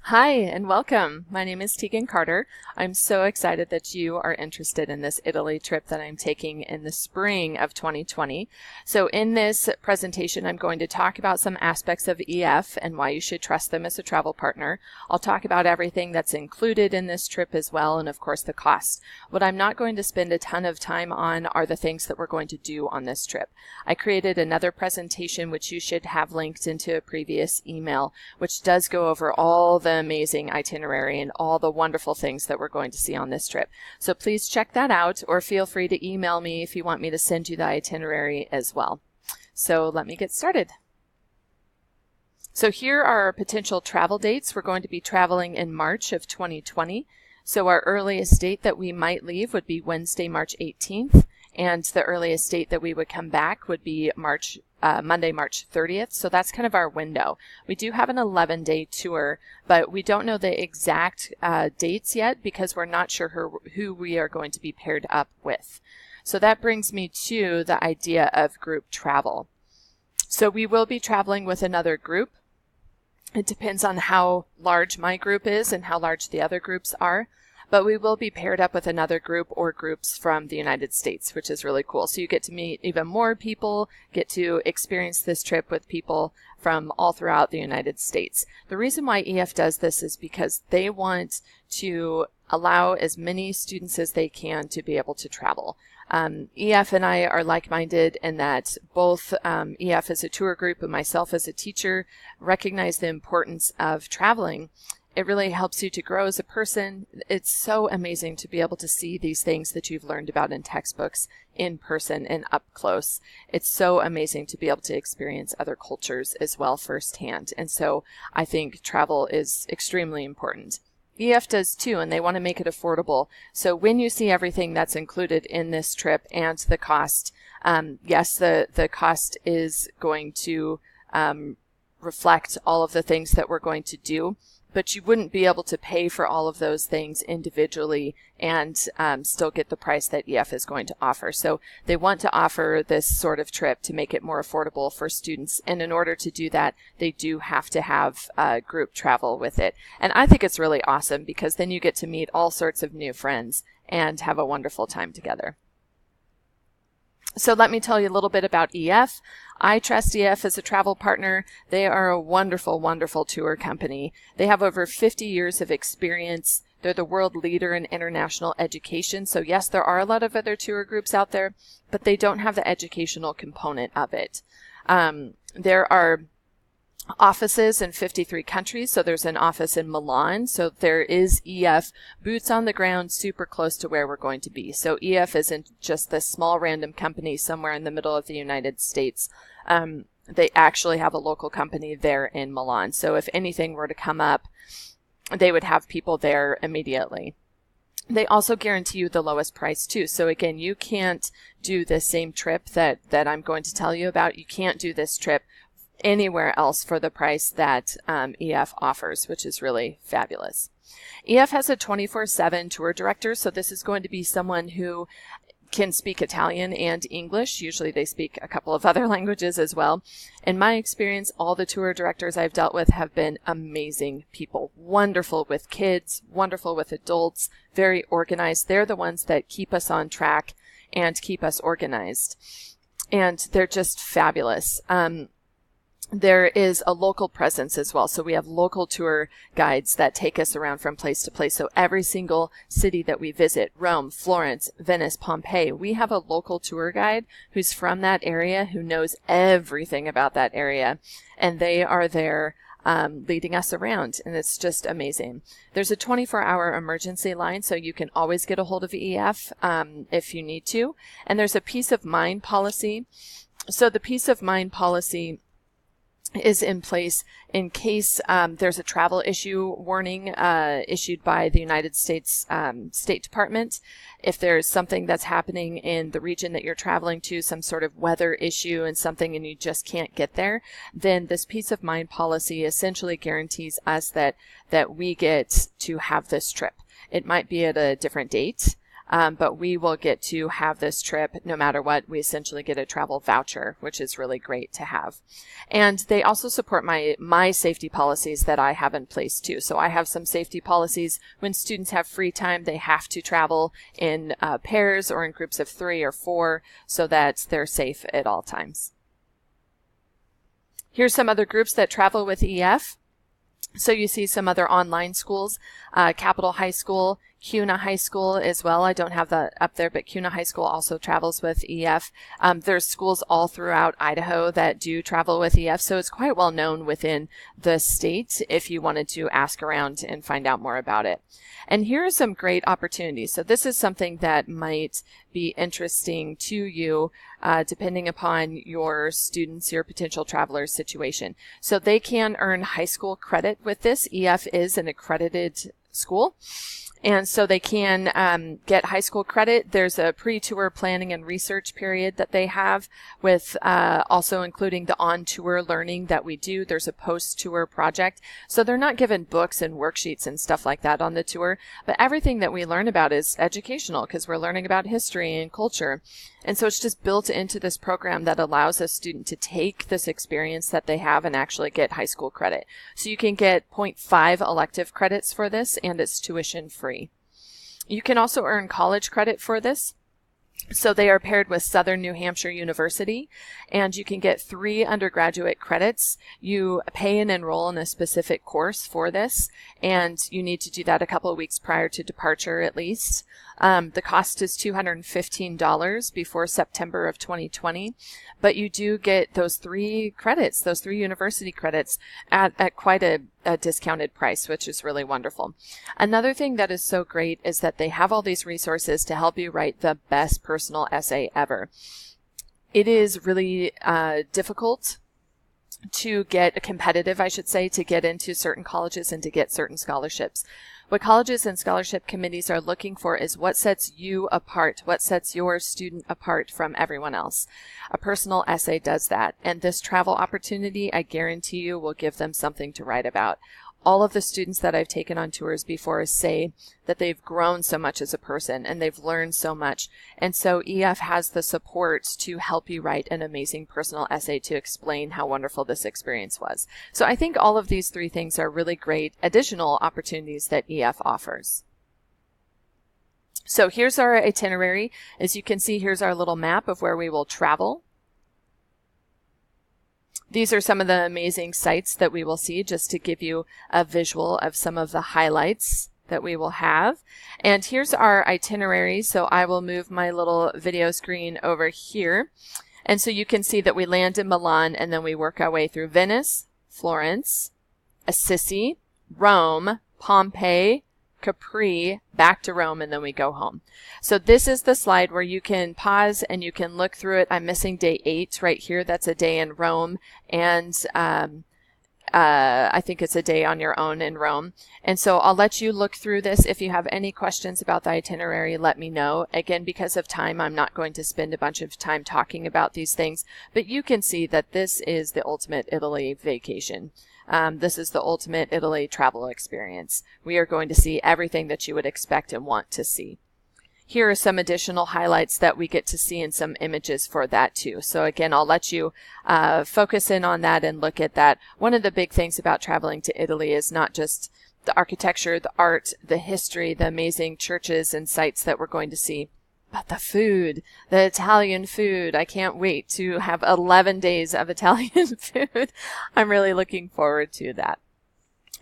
Hi and welcome. My name is Tegan Carter. I'm so excited that you are interested in this Italy trip that I'm taking in the spring of 2020. So in this presentation, I'm going to talk about some aspects of EF and why you should trust them as a travel partner. I'll talk about everything that's included in this trip as well, and of course the cost. What I'm not going to spend a ton of time on are the things that we're going to do on this trip. I created another presentation which you should have linked into a previous email, which does go over all the amazing itinerary and all the wonderful things that we're going to see on this trip. So please check that out, or feel free to email me if you want me to send you the itinerary as well. So let me get started. So here are our potential travel dates. We're going to be traveling in March of 2020. So our earliest date that we might leave would be Wednesday, March 18th. And the earliest date that we would come back would be Monday, March 30th. So that's kind of our window. We do have an 11-day tour, but we don't know the exact dates yet because we're not sure who we are going to be paired up with. So that brings me to the idea of group travel. So we will be traveling with another group. It depends on how large my group is and how large the other groups are. But we will be paired up with another group or groups from the United States, which is really cool. So you get to meet even more people, get to experience this trip with people from all throughout the United States. The reason why EF does this is because they want to allow as many students as they can to be able to travel. EF and I are like-minded in that both EF as a tour group and myself as a teacher recognize the importance of traveling. It really helps you to grow as a person. It's so amazing to be able to see these things that you've learned about in textbooks in person and up close. It's so amazing to be able to experience other cultures as well firsthand. And so I think travel is extremely important. EF does too, and they want to make it affordable. So when you see everything that's included in this trip and the cost, yes, the cost is going to reflect all of the things that we're going to do. But you wouldn't be able to pay for all of those things individually and still get the price that EF is going to offer. So they want to offer this sort of trip to make it more affordable for students. And in order to do that, they do have to have group travel with it. And I think it's really awesome because then you get to meet all sorts of new friends and have a wonderful time together. So let me tell you a little bit about EF. I trust EF as a travel partner. They are a wonderful, wonderful tour company. They have over 50 years of experience. They're the world leader in international education. So yes, there are a lot of other tour groups out there, but they don't have the educational component of it. There are offices in 53 countries. So there's an office in Milan. So there is EF boots on the ground, super close to where we're going to be. So EF isn't just this small random company somewhere in the middle of the United States. They actually have a local company there in Milan. So if anything were to come up, they would have people there immediately. They also guarantee you the lowest price too. So again, you can't do the same trip that I'm going to tell you about. You can't do this trip anywhere else for the price that EF offers, which is really fabulous. EF has a 24/7 tour director, so this is going to be someone who can speak Italian and English. Usually they speak a couple of other languages as well. In my experience, all the tour directors I've dealt with have been amazing people. Wonderful with kids, wonderful with adults, very organized. They're the ones that keep us on track and keep us organized. And they're just fabulous. There is a local presence as well. So we have local tour guides that take us around from place to place. So every single city that we visit, Rome, Florence, Venice, Pompeii, we have a local tour guide who's from that area, who knows everything about that area. And they are there leading us around. And it's just amazing. There's a 24-hour emergency line, so you can always get a hold of EF if you need to. And there's a peace of mind policy. So the peace of mind policy is in place in case there's a travel issue warning issued by the United States State Department. If there's something that's happening in the region that you're traveling to, some sort of weather issue and something, and you just can't get there, then this peace of mind policy essentially guarantees us that we get to have this trip. It might be at a different date. but we will get to have this trip no matter what. We essentially get a travel voucher, which is really great to have. And they also support my safety policies that I have in place too. So I have some safety policies. When students have free time, they have to travel in pairs or in groups of 3 or 4 so that they're safe at all times. Here's some other groups that travel with EF. So you see some other online schools, Capital High School, Kuna High School as well. I don't have that up there, but Kuna High School also travels with EF. There's schools all throughout Idaho that do travel with EF, so it's quite well known within the state if you wanted to ask around and find out more about it. And here are some great opportunities. So this is something that might be interesting to you depending upon your students, your potential travelers situation. So they can earn high school credit with this. EF is an accredited school. And so they can get high school credit. There's a pre-tour planning and research period that they have with also including the on-tour learning that we do. There's a post-tour project. So they're not given books and worksheets and stuff like that on the tour, but everything that we learn about is educational because we're learning about history and culture. And so it's just built into this program that allows a student to take this experience that they have and actually get high school credit. So you can get 0.5 elective credits for this, and it's tuition free. You can also earn college credit for this. So they are paired with Southern New Hampshire University, and you can get 3 undergraduate credits. You pay and enroll in a specific course for this, and you need to do that a couple of weeks prior to departure at least. The cost is $215 before September of 2020, but you do get those 3 credits, those 3 university credits at quite a discounted price, which is really wonderful. Another thing that is so great is that they have all these resources to help you write the best personal essay ever. It is really difficult to get competitive, I should say, to get into certain colleges and to get certain scholarships. What colleges and scholarship committees are looking for is what sets you apart, what sets your student apart from everyone else. A personal essay does that, and this travel opportunity, I guarantee you, will give them something to write about. All of the students that I've taken on tours before say that they've grown so much as a person and they've learned so much. And so EF has the support to help you write an amazing personal essay to explain how wonderful this experience was. So I think all of these 3 things are really great additional opportunities that EF offers. So here's our itinerary. As you can see, here's our little map of where we will travel. These are some of the amazing sites that we will see, just to give you a visual of some of the highlights that we will have. And here's our itinerary. So I will move my little video screen over here. And so you can see that we land in Milan and then we work our way through Venice, Florence, Assisi, Rome, Pompeii, Capri, back to Rome, and then we go home. So this is the slide where you can pause and you can look through it. I'm missing day 8 right here. That's a day in Rome, and I think it's a day on your own in Rome. And so I'll let you look through this. If you have any questions about the itinerary, let me know. Again, because of time, I'm not going to spend a bunch of time talking about these things, but you can see that this is the ultimate Italy vacation. This is the ultimate Italy travel experience. We are going to see everything that you would expect and want to see. Here are some additional highlights that we get to see in some images for that too. So again, I'll let you focus in on that and look at that. One of the big things about traveling to Italy is not just the architecture, the art, the history, the amazing churches and sites that we're going to see, but the food, the Italian food. I can't wait to have 11 days of Italian food. I'm really looking forward to that.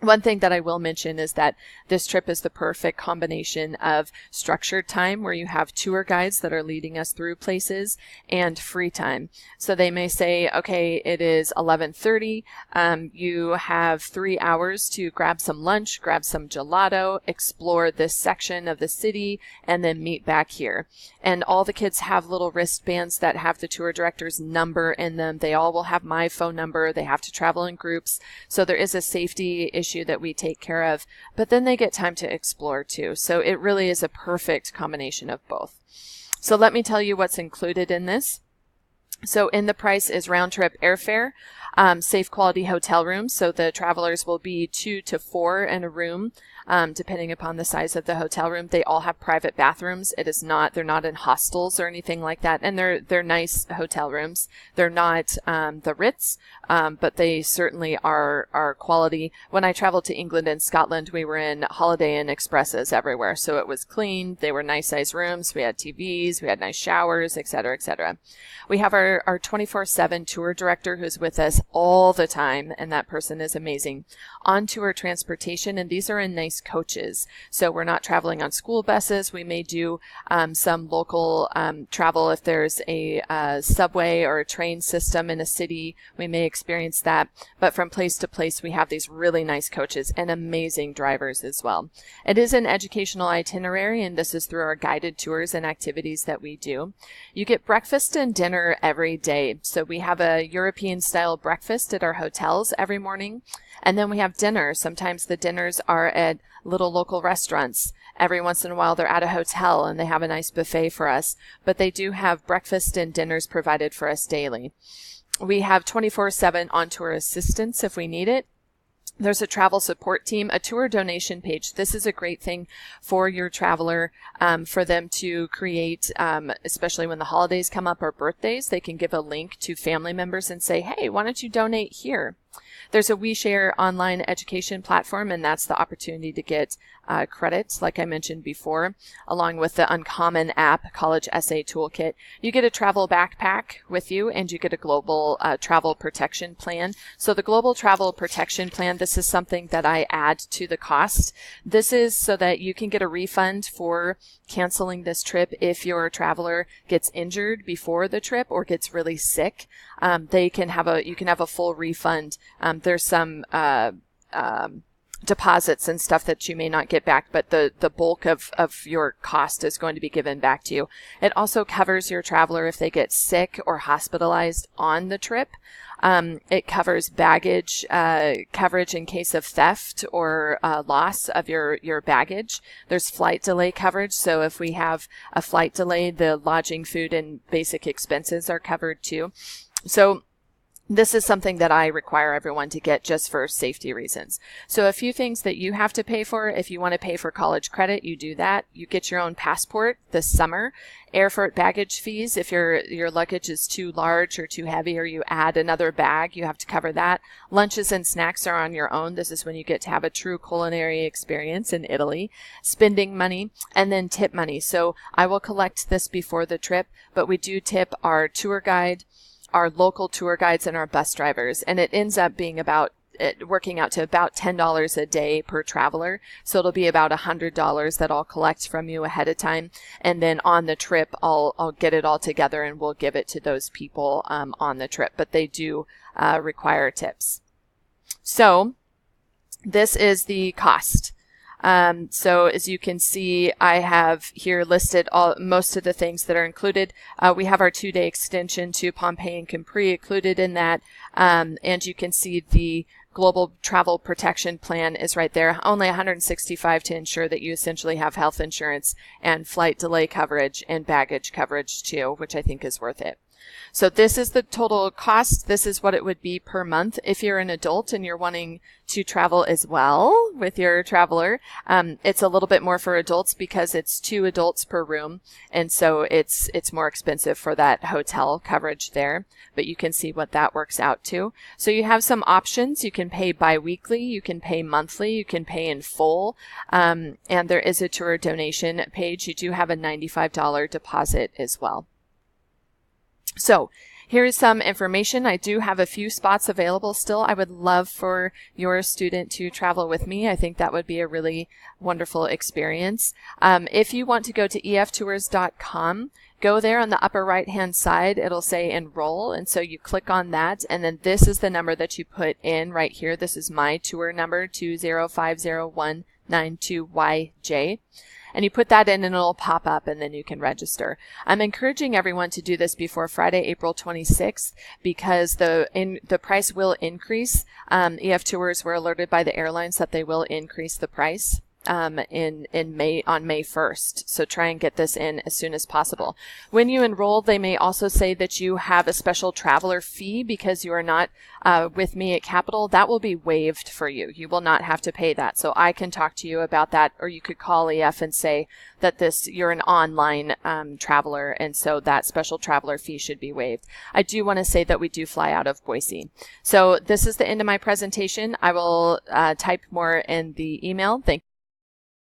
One thing that I will mention is that this trip is the perfect combination of structured time, where you have tour guides that are leading us through places, and free time. So they may say, okay, it is 11:30. You have 3 hours to grab some lunch, grab some gelato, explore this section of the city, and then meet back here. And all the kids have little wristbands that have the tour director's number in them. They all will have my phone number. They have to travel in groups. So there is a safety issue that we take care of, but then they get time to explore too. So it really is a perfect combination of both. So let me tell you what's included in this. So in the price is round trip airfare, safe quality hotel rooms. So the travelers will be 2 to 4 in a room, depending upon the size of the hotel room. They all have private bathrooms. They're not in hostels or anything like that. And they're nice hotel rooms. They're not, the Ritz, but they certainly are quality. When I traveled to England and Scotland, we were in Holiday Inn Expresses everywhere. So it was clean. They were nice size rooms. We had TVs. We had nice showers, et cetera, et cetera. We have our 24/7 tour director who's with us all the time, and that person is amazing. On tour transportation, and these are in nice coaches. So we're not traveling on school buses. We may do some local travel if there's a subway or a train system in a city. We may experience that. But from place to place, we have these really nice coaches and amazing drivers as well. It is an educational itinerary, and this is through our guided tours and activities that we do. You get breakfast and dinner every day. So we have a European style breakfast at our hotels every morning. And then we have dinner. Sometimes the dinners are at little local restaurants. Every once in a while they're at a hotel and they have a nice buffet for us. But they do have breakfast and dinners provided for us daily. We have 24/7 on-tour assistance if we need it. There's a travel support team, a tour donation page. This is a great thing for your traveler, for them to create, especially when the holidays come up or birthdays. They can give a link to family members and say, hey, why don't you donate here? There's a WeShare online education platform, and that's the opportunity to get credits, like I mentioned before, along with the Uncommon app, College Essay Toolkit. You get a travel backpack with you, and you get a global travel protection plan. So the global travel protection plan, this is something that I add to the cost. This is so that you can get a refund for canceling this trip if your traveler gets injured before the trip or gets really sick. You can have a full refund. There's some deposits and stuff that you may not get back, but the bulk of your cost is going to be given back to you. It also covers your traveler if they get sick or hospitalized on the trip. It covers baggage coverage in case of theft or loss of your baggage. There's flight delay coverage. So if we have a flight delay, the lodging, food, and basic expenses are covered too. So this is something that I require everyone to get just for safety reasons. So a few things that you have to pay for. If you want to pay for college credit, you do that. You get your own passport this summer. Airfreight baggage fees. If your luggage is too large or too heavy, or you add another bag, you have to cover that. Lunches and snacks are on your own. This is when you get to have a true culinary experience in Italy. Spending money, and then tip money. So I will collect this before the trip, but we do tip our tour guide, our local tour guides, and our bus drivers. And it ends up being working out to about $10 a day per traveler. So it'll be about $100 that I'll collect from you ahead of time. And then on the trip, I'll get it all together and we'll give it to those people on the trip. But they do require tips. So this is the cost. So as you can see, I have here listed most of the things that are included. We have our 2-day extension to Pompeii and Capri included in that. And you can see the global travel protection plan is right there. Only $165 to ensure that you essentially have health insurance and flight delay coverage and baggage coverage too, which I think is worth it. So this is the total cost. This is what it would be per month if you're an adult and you're wanting to travel as well with your traveler. It's a little bit more for adults because it's 2 adults per room. And so it's more expensive for that hotel coverage there, but you can see what that works out to. So you have some options. You can pay bi-weekly, you can pay monthly, you can pay in full. And there is a tour donation page. You do have a $95 deposit as well. So here's some information. I do have a few spots available still. I would love for your student to travel with me. I think that would be a really wonderful experience. If you want to go to eftours.com, go there on the upper right hand side. It'll say enroll. And so you click on that. And then this is the number that you put in right here. This is my tour number, 2050192YJ. And you put that in and it'll pop up and then you can register. I'm encouraging everyone to do this before Friday, April 26th, because the price will increase. EF Tours were alerted by the airlines that they will increase the price. in May, on May 1st. So try and get this in as soon as possible. When you enroll, they may also say that you have a special traveler fee because you are not with me at Capital. That will be waived for you. You will not have to pay that. So I can talk to you about that, or you could call EF and say that you're an online traveler, and so that special traveler fee should be waived. I do want to say that we do fly out of Boise. So this is the end of my presentation. I will type more in the email. Thank you.